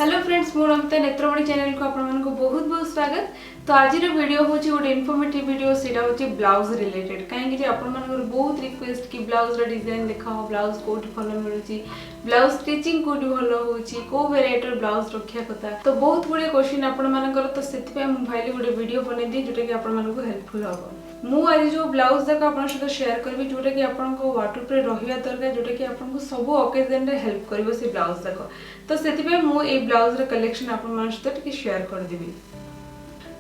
Hello friends मो Namita नेत्रमणि channel को आपण को बहुत बहुत स्वागत। तो आज वीडियो हूँ गोटे इनफॉर्मेटिव वीडियो से ब्लाउज रिलेटेड कहीं आपण बहुत रिक्वेस्ट कि ब्लाउज डिजाइन देखाओ ब्लाउज कौटी भल मिलूँ ब्लाउज स्टिचिंग कौटी भल हो वेराइटर ब्लाउज रखा कथा तो बहुत गुड़े क्वेश्चन आपण तो से भाई गोटे वीडियो बन दी जोटा कि आपण हेल्पफुल हम मु आज जो ब्लाउज जाक आप सहित शेयर करी जोटा कि आपको वाटरप्रूफ रहा दरकार जोटा कि आपको सब ओकेजन रे हेल्प कर ब्लाउज जाक तो से ब्लाउज कलेक्शन आपण सहित शेयर करदेवी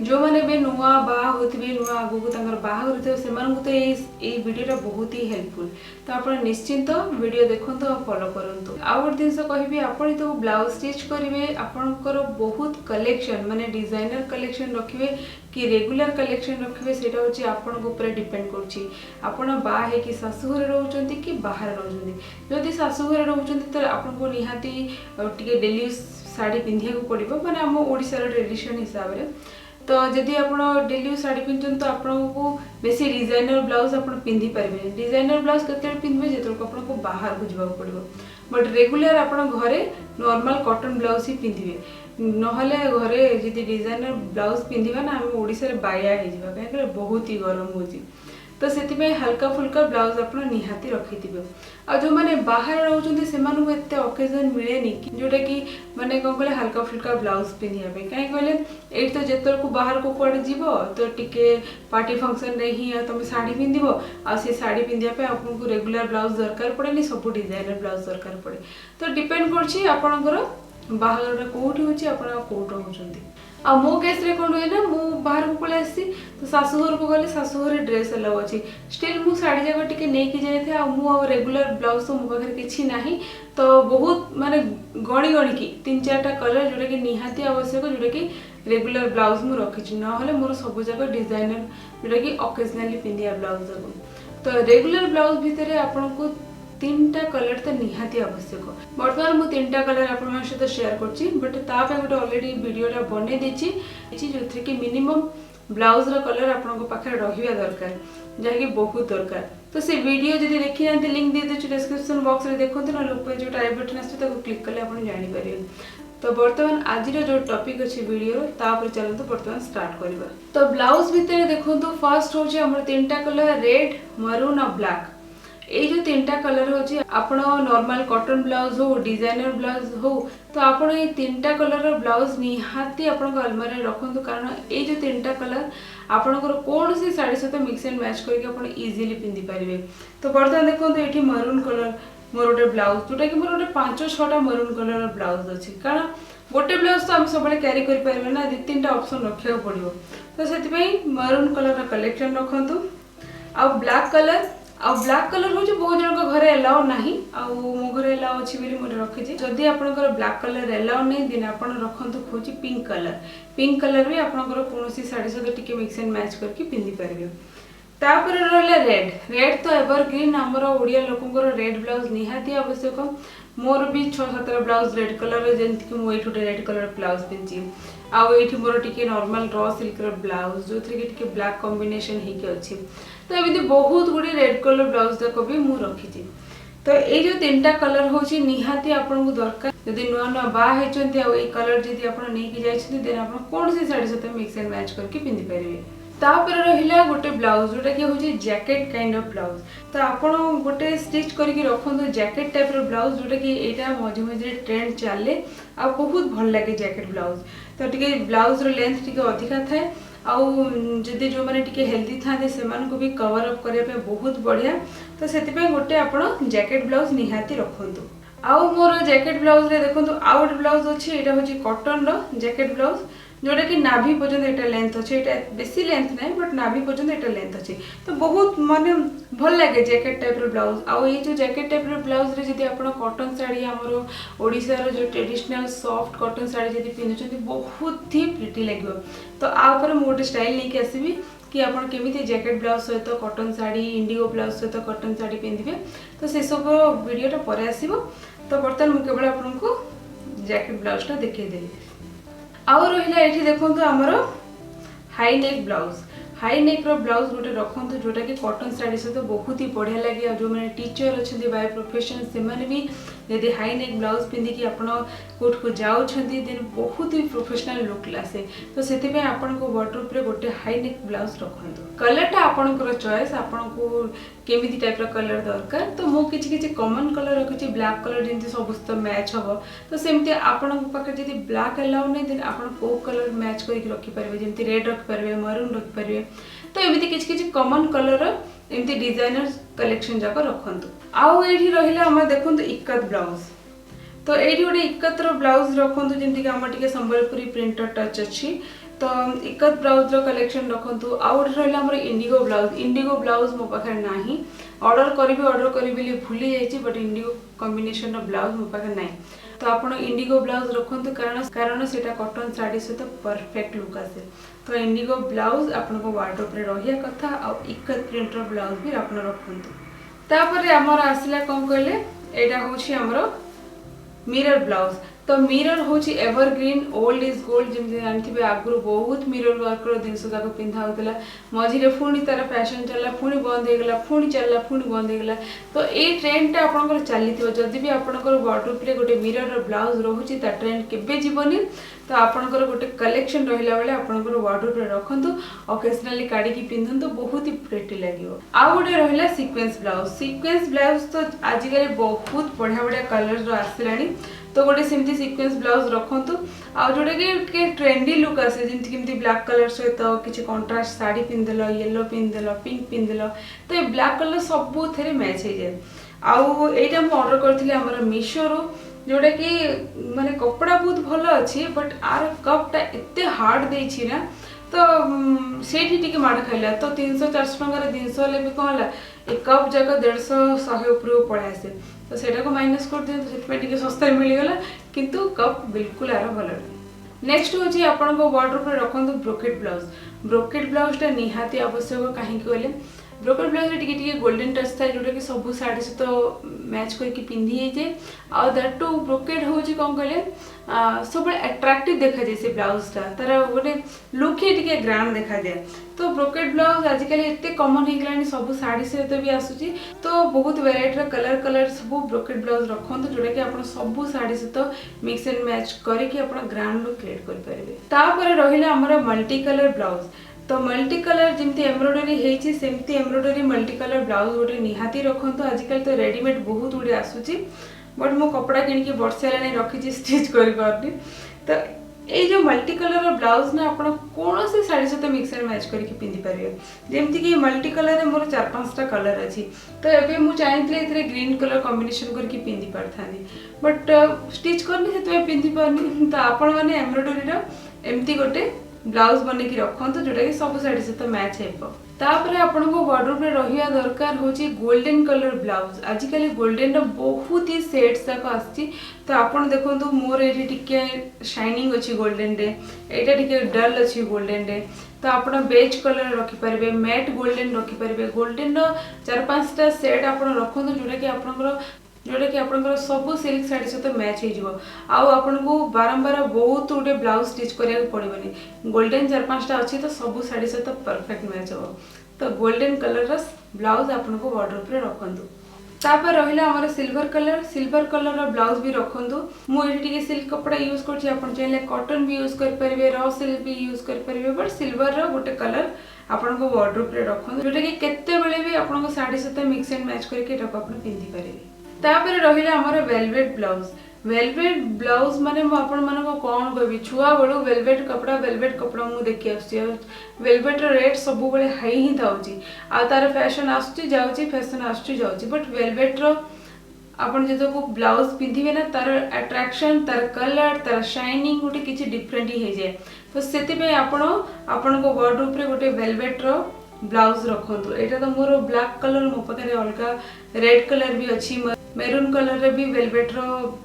जो मैंने भी नुआ बाहा होते नुआ आगू बाहागर थे से तो ये वीडियो बहुत ही हेल्पफुल तो आप निश्चिंत वीडियो देखो फॉलो करूँ। आउ गोटे जिन कहि आप तो ब्लाउज स्टिच करेंगे आपंकर बहुत कलेक्शन माने डिजाइनर कलेक्शन रखिए कि रेगुलर कलेक्शन रखिए से ऊपर डिपेंड कर बाहे कि शाशुघर रोचे कि बाहर रोचे जदि शाशुघर रोचे तो आपको निहाती टे डेली शाढ़ी पिंधिया पड़ो माने आम ओडिशार ट्रेडिशन हिसाब से तो जदि आप डेली शाढ़ी पिंधुन तो आपको बेसी डिजाइनर ब्लाउज आप पिंधि पारे डिजाइनर ब्लाउज के पिंधे जो आपको बाहर को जावाक पड़ो बट रेगुलर आप घरे नॉर्मल कॉटन ब्लाउज ही पिंधे नहले घरे जदि डिजाइनर ब्लाउज पिंधा ना आम ओडिशा बाया हो कहीं बहुत ही गरम हो तो से हल्का फुल्का ब्लाउज आप निहाती रखिथे आ जो मैंने बाहर रोचे से एत ओकेजन मिले जोटा कि माने कौन कहले हल्का फुल्का ब्लाउज पिंधापी कहीं कहले ये तो जिते को बाहर को कड़े जीव तो टिके पार्टी फंक्शन रे ही तुम शाढ़ी पिंध आ शाढ़ी पिंधापी आपको रेगुलर ब्लाउज दरकार पड़े सब डिजाइनर ब्लाउज दरकार पड़े तो डिपेंड कर बाहर कौटी हो आ मो केस रे कौन हुए ना मु बाहर को पड़े आसी तो शाशुघर को गले शाशुघर ड्रेस अलाउ अच्छी स्टिल मु शाढ़ी जाक टिके नहीं जाए मु रेगुलर ब्लाउज तो मो पाखे किसी ना तो बहुत माने गणी गणी की 3-4टा कलर जोटा कि निहाती आवश्यक जोटा कि रेगुलर ब्लाउज मु रखी ना मोर सब जाक डिजाइनर जोटा कि ओकेजनली पिंधिया ब्लाउज जाक तो रेगुलर ब्लाउज भितर आपको 3टा कलर तो निहाती आवश्यक बर्तमान मुझे 3टा कलर आप सहित शेयर करछि बट ताप गोटे ऑलरेडी वीडियोटा बनै देछि जो कि मिनिमम ब्लाउज रो कलर आपन पाखे रहिबा दरकार जहाँकि बहुत दरकार तो से वीडियो जब देखी ना लिंक दे देछु डिस्क्रिप्शन बॉक्स रे देखंतु ना ऊपर जो आई बटन आछे ताको क्लिक कले आपन जानि पारे तो बर्तमान आज जो टॉपिक अच्छे वीडियो तापर चलते बर्तमान स्टार्ट करबा तो ब्लाउज भितर देखंतु फर्स्ट होछि हमर 3टा कलर रेड मरून और ब्लैक ये जो 3टा कलर होची आपण नॉर्मल कॉटन ब्लाउज हो डिजाइनर ब्लाउज हो तो आपण ये 3टा कलर ब्लाउज निहाती आपण अलमारी रखंतु कारण ये जो 3टा कलर आपणकर कौन सी साड़ी सहित मिक्स एंड मैच करके आपण इजीली पिंधि पारिबे तो बर्तमान देखो ये मरून कलर मोर गोटे ब्लाउज जोटा कि मोर गोटे 5-6टा मरून कलर ब्लाउज अच्छी कारण गोटे ब्लाउज तो आम सब कैरी कर पारे ना 2-3टा ऑप्शन रखा पड़ो तो से मरून कलर कलेक्शन रखंतु आ ब्लैक कलर हूँ बहुत जन घर एलाउ ना मो घर एलाउ अच्छी मुझे रखी जदि आपंकर ब्लैक कलर एलाउ नहीं दिन आप रखु हूँ पिंक कलर भी आपंकर कौन शाढ़ी सहित टिके मिक्स एंड मैच करके पिंधि पारे तापर रहा रेड तो एवरग्रीन आमर ओडिया लोकंर रेड ब्लाउज निहाती आवश्यक मोर भी 6-7टा ब्लाउज रेड कलर जमीक मुझे गोटे रेड कलर ब्लाउज पिंधि आउ ये मोर टिके नॉर्मल रॉ सिल्क ब्लाउज जो थी कि ब्लैक कॉम्बिनेशन होगी अच्छी तो एमती बहुत गुड़ी रेड कलर ब्लाउज जाक भी मुझे रखी तो ये जो 3टा कलर हूँ निहाती आपको दरकार जदि नुआ नुआ बाहा कलर जब आप देन आप कौन सी शाढ़ी सहित मिक्स एंड मैच करके पिंधि पारे तापर रहा गोटे ब्लाउज जोटा कि हूँ जैकेट काइंड ऑफ ब्लाउज तो आपड़ गोटे स्टिच करके रखु जैकेट टाइप ब्लाउज जोटा कि यहाँ मझे मझे ट्रेंड चले आ बहुत भल लगे जैकेट ब्लाउज तो टे ब्लाउज लेंथ टे अधिका थाए आदि जो मैंने टे हेल्दी था से भी कवर अप करने बहुत बढ़िया तो से गोटे आप जैकेट ब्लाउज निहाती रखु आउ मोर जैकेट ब्लाउज देखो आउ गोटे ब्लाउज अच्छी यहाँ हूँ कॉटन जैकेट ब्लाउज जोटा कि नाभि पर्यंत एटा लेंथ अच्छे यहाँ बेसी लेंथ ना बट नाभि पर्यंत एटा लेंथ अच्छे तो बहुत माने भल लगे जैकेट टाइप ब्लाउज आउ ये जो जैकेट टाइप ब्लाउज रे जदि आपण कॉटन साड़ी आमर ओडिशार जो ट्रेडिशनल सॉफ्ट कॉटन साड़ी जदि पिंधुछंती बहुत ही प्रिटी लगे तो आपर मु गोटे स्टाइल लेके आसबि कि आप केमी जैकेट ब्लाउज सहित कॉटन साड़ी इंडिगो ब्लाउज सहित कॉटन साड़ी पिंधे तो से सब वीडियोटा पर आसो तो बर्तमान मुझे केवल आपको जैकेट ब्लाउजटा देखदेली आउ रहा ये देखो आमर high neck blouse high neck रो ब्लाउज गोटे रखु जोटा कि कॉटन साड़ी सहित बहुत ही बढ़िया लगे। जो मैंने टीचर अच्छा बाय प्रोफेशन से भी यदि हाई नेक ब्लाउज पिंधिकी आप कोर्ट को जाऊँगी देन बहुत ही प्रोफेशनल लुक आसे। तो से आपण वार्डरोब रे गोटे हाई नेक ब्लाउज रखु। कलरटा आपणकर चॉइस आपन को केमिति टाइप रो कलर दरकार। तो मो किछि कॉमन कलर रखुछि ब्लैक कलर जेंति सब मैच हम। तो सेमती आपण पाखे जदि ब्लैक अलाउ नहीं देन आपण को कलर मैच करके रखि पारे जेंति रेड रखि पारे मरून रखि पारे। तो एमती किछि कॉमन कलर एमती डिजाइनर कलेक्शन जाक रखंतु। आउ एठी रहिला हम देखंतु इक्कत ब्लाउज। तो एठी गोटे इक्कत रो ब्लाउज रखंतु जेंति कि हम टिके संबलपुरी प्रिंटर टच अछि। तो इक्कत ब्लाउज रो कलेक्शन रखंतु। आउ रहिला हमर इंडिगो ब्लाउज। इंडिगो ब्लाउज मो पाखे नाही। ऑर्डर करी बोली भूली जाइछि बट इंडिगो कॉम्बिनेशन रो ब्लाउज मो पाखे नाही। तो आपण इंडिगो ब्लाउज रखंतु कारण सेटा कॉटन साड़ी सहित परफेक्ट लुक आसे। तो इंडिगो ब्लाउज आपण को वार्डरोब रे रहिया कथा। आ इक्कत प्रिंट रो ब्लाउज भी आपण रखंतु। तापर हमर आसिला कोन कहले एटा होछि हमर मिरर ब्लाउज। तो मिरर होछि एवरग्रीन ओल्ड इज गोल्ड जेमि जानथिबे आगुर बहुत मिरर वर्क रो जिंस जाको पिंधा होतला मझिरे फुणी तार फैशन चलला फुणी बंद हे गेला फुणी चलला फुणी बंद हे गेला। तो ए ट्रेंड टा आपनकर चलीथिबो जदि भी आपनकर वार्डरोब रे गोटे मिरर रो ब्लाउज रहउछि ता ट्रेंड केबे जीवनी। तो आपनकर गोटे कलेक्शन रहिला बेले आपनकर वार्डरोब रे रखंतु ओकेजनली काडी की पिंधंतु बहुत ही प्रिटी लागिवो। आ गोटे रहिला सीक्वेंस ब्लाउज। सीक्वेंस ब्लाउज तो आजिकली बहुत बढ़िया बढ़िया कलर रो आसिलानी। तो गोटे सेमती सीक्वेंस ब्लाउज रखंतु। आ जोडे के ट्रेंडी लुक आसे जेमति केमती ब्लैक कलर सहित किछि कंट्रास्ट साड़ी पिंधलो येलो पिंधलो पिंक पिंधलो तो ये ब्लैक कलर सबु थेरे मैच हे जाय। आउ एटा हम ऑर्डर करथिले हमर मीशो रो जोडे कि माने कपड़ा बहुत भलो अछि बट आर कपटा एते हार्ड देछि ना। तो सेठी टिके माड खाइला। तो 300-400 टंका जिनस ले भी कहला एक कप जाक 150-100 ऊपर पळे आसे। तो सेटा को माइनस कर दियो सेट टिके सस्ता मिल गला किंतु कप बिल्कुल आरो भलो। नेक्स्ट होची आपण को वार्डरोब रे रखंतु ब्रोकेड ब्लाउज। ब्रोकेड ब्लाउज टा निहाती आवश्यक काहे कहले ब्रोकेड ब्लाउज रे टिके गोल्डन टच थाए जोटा कि सब साड़ी से तो मैच करके पिंधि जे। आ दैट टू ब्रोकेड होची कोन कहले सब अट्रैक्टिव देखा जाय से ब्लाउज टा तार गोटे लुक ही टिके ग्रैंड देखा जाय। तो ब्रोकेड ब्लाउज आजिकल एते कॉमन हे गलानी सब साड़ी से तो भी आसुची। तो बहुत वैरायटी रा कलर सब ब्रोकेड ब्लाउज रखंतु जोटा कि आपण सब साड़ी से तो मिक्स एंड मैच करके आपण ग्रैंड लुक क्रिएट कर परिबे। तापर रहिला हमर मल्टी कलर ब्लाउज। तो मल्टी कलर जमती एम्ब्रॉयडरी हेची सेमती एम्ब्रॉयडरी मल्टी कलर ब्लाउज गोटे निहाती रखंतु। आजिकल तो रेडीमेड बहुत गुडी आसुची बट मो कपड़ा किन के वर्षे लानी रखी स्टिच करी करनी। तो ये जो मल्टी कलर ब्लाउज ना आपण कौन से साड़ी सहित मिक्स एंड मैच करके पिंधि पारे। जेमती कि मल्टी कलर रे मोर 4-5टा कलर अछि। तो एबे मु चाहितले एथरे ग्रीन कलर कॉम्बिनेशन करके पिंधि पारथानी बट स्टिच करनी सेते पिंधि पारनी। तो आपण माने एम्ब्रॉयडरी रो एमती गोटे ब्लाउज बने की रखंतु जोटा कि सब साड़ी सहित मैच हेबो। तापर आपण को वार्डरोब रे रहिया दरकार होची गोल्डन कलर ब्लाउज। आजिकली गोल्डन रो बहुत ही सेट्स तक आछि। तो आपण देखंतु मोर एठी टिके शाइनिंग अछि गोल्डन रे एटा टिके डल अछि गोल्डन रे। तो आपण बेज कलर रखि परबे मैट गोल्डन रखि परबे। गोल्डन रो 4-5टा सेट आपण रखंतु जोटा कि आपनकर सब सिल्क साड़ी सहित मैच हो। आउ आपन को बारंबार बहुत गोटे ब्लाउज स्टिच करिया पड़िबनी। गोल्डन 4-5टा अच्छी तो सब साड़ी सहित परफेक्ट मैच हो। तो गोल्डन कलर ब्लाउज आपन को वार्डरोब रे रखंतु। तापर रहिला हमर सिल्वर कलर ब्लाउज भी रखंतु। मु एठी टिके सिल्क कपड़ा यूज करछि आपन चाहिले कॉटन भी यूज कर परिबे रॉ सिल्क भी यूज कर परिबे बट सिल्वर रो गोटे कलर आपन को वार्डरोब रे रखंतु जोटा कि केते बेले भी आपन को साड़ी सहित मिक्स एंड मैच करके एटा आपन पिंधि परिबे। तापर रहिला हमर वेलवेट ब्लाउज। वेलवेट ब्लाउज माने मु आपण मानको कोन कहबी छुआ बळु वेलवेट कपड़ा मु देखि आछि। वेलवेट रो रेट सब बेले हाई ही थाउची। आ तार फैशन आछी जाउची फैशन आछी जाउची बट वेलवेट रो आपण जे को ब्लाउज पिंधिबे ना तार अट्रैक्शन तार कलर तार शाइनिंग गोटे किछि डिफरेंट ही हे जाय। तो सेति पे आपण को वार्डरोब रे गोटे वेलवेट रो ब्लाउज रखंतु। एटा तो मोर ब्लैक कलर मो पकरे अलगा रेड कलर भी अछि मेरून कलर रे भी वेलवेट रो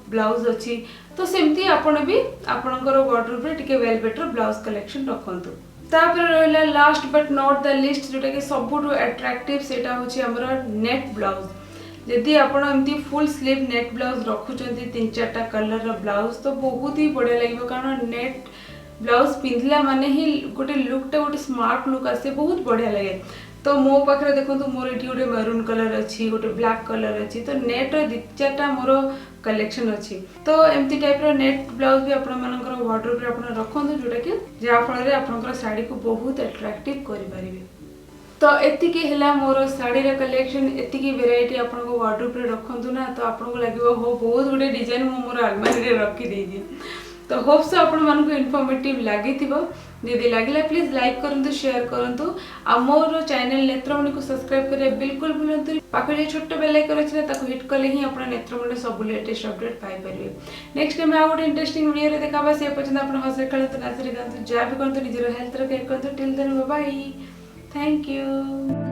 ब्लाउज अछि। तो सेमती आपण भी आपणकर वार्डरोब रे टिके वेलवेट रो ब्लाउज कलेक्शन रखंतु। तापर रहला last but not the list जोटा कि सबुठु अट्रैक्टिव सेटा होछि हमर नेट ब्लाउज। यदि आपण एमती फुल स्लीव नेट ब्लाउज रखुचंती 3-4टा कलर रो ब्लाउज तो बहुत ही बढ़िया লাগিব कारण नेट ब्लाउज पिंधला माने ही गोटे लुकटा गोटे स्मार्ट लुक आसे बहुत बढ़िया लगे। तो मो पाखे देखो मोर ये गोटे मरून कलर अच्छी गोटे ब्लैक कलर अच्छी तो नेट दी चार्टा मोर कलेक्शन अच्छी। तो एमती टाइप रो नेट ब्लाउज भी आपनकर वार्डरोब रे आपन रखंतु जोटा कि जा फल रे आपनकर साड़ी को बहुत अट्रैक्टिव करि परिबे। तो एतिकी हैला मोर साड़ी रे कलेक्शन एतिकी वेराइटी आपनको वार्डरोब रे रखंतु ना तो आपनको लागिबो हो बहुत गुडे डिजाइन मो मोर अलमारी रे रखी देजी। तो होप्स आपण मानको इन्फॉर्मेटिव लागिथिबो। यदि लागिला प्लीज लाइक करंतु शेयर करंतु आ मोर चैनल नेत्रमणि को सब्सक्राइब करे बिल्कुल भूलंतु। पाखे जे छोट बेल आइकन अछि ताको हिट कले ही आपण नेत्रमणि सब लेटेस्ट अपडेट पाई परिबे। नेक्स्ट टाइम आ गोटे इंटरेस्टिंग वीडियो रे देखाबा से पछन आपण हसे खेलत नाचरे गांतु जा भी करंतु निजर हेल्थ रे केयर करंतु till then bye bye. Thank you.